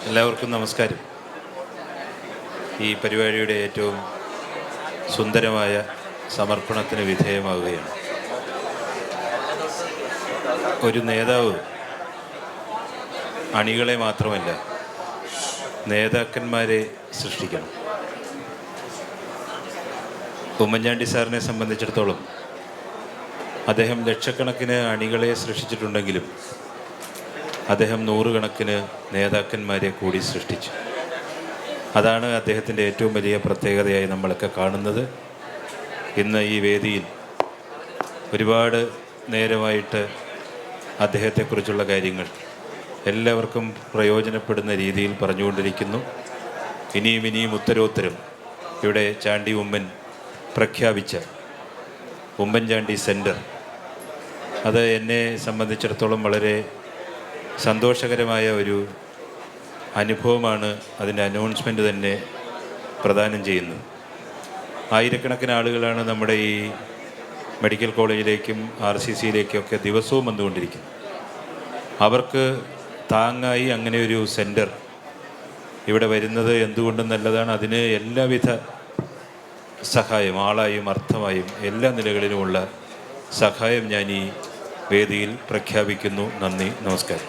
എല്ലാവർക്കും നമസ്കാരം. ഈ പരിപാടിയുടെ ഏറ്റവും സുന്ദരമായ സമർപ്പണത്തിന് വിധേയമാവുകയാണ്. ഒരു നേതാവ് അണികളെ മാത്രമല്ല നേതാക്കന്മാരെ സൃഷ്ടിക്കണം. ഉമ്മൻചാണ്ടി സാറിനെ സംബന്ധിച്ചിടത്തോളം അദ്ദേഹം ലക്ഷക്കണക്കിന് അണികളെ സൃഷ്ടിച്ചിട്ടുണ്ടെങ്കിലും അദ്ദേഹം നൂറുകണക്കിന് നേതാക്കന്മാരെ കൂടി സൃഷ്ടിച്ചു. അതാണ് അദ്ദേഹത്തിൻ്റെ ഏറ്റവും വലിയ പ്രത്യേകതയായി നമ്മളൊക്കെ കാണുന്നത്. ഇന്ന് ഈ വേദിയിൽ ഒരുപാട് നേരമായിട്ട് അദ്ദേഹത്തെക്കുറിച്ചുള്ള കാര്യങ്ങൾ എല്ലാവർക്കും പ്രയോജനപ്പെടുന്ന രീതിയിൽ പറഞ്ഞുകൊണ്ടിരിക്കുന്നു. ഇനിയും ഉത്തരോത്തരം ഇവിടെ ചാണ്ടി ഉമ്മൻ പ്രഖ്യാപിച്ച ഉമ്മൻചാണ്ടി സെൻറ്റർ, അത് എന്നെ സംബന്ധിച്ചിടത്തോളം വളരെ സന്തോഷകരമായ ഒരു അനുഭവമാണ്. അതിൻ്റെ അനൗൺസ്മെൻറ്റ് തന്നെ പ്രദാനം ചെയ്യുന്നത്. ആയിരക്കണക്കിന് ആളുകളാണ് നമ്മുടെ ഈ മെഡിക്കൽ കോളേജിലേക്കും RCCയിലേക്കൊക്കെ ദിവസവും വന്നുകൊണ്ടിരിക്കുന്നത്. അവർക്ക് താങ്ങായി അങ്ങനെ ഒരു സെൻറ്റർ ഇവിടെ വരുന്നത് എന്തുകൊണ്ടും നല്ലതാണ്. അതിന് എല്ലാവിധ സഹായം, ആളായും അർത്ഥമായും എല്ലാ നിലകളിലുമുള്ള സഹായം ഞാൻ ഈ വേദിയിൽ പ്രഖ്യാപിക്കുന്നു. നന്ദി, നമസ്കാരം.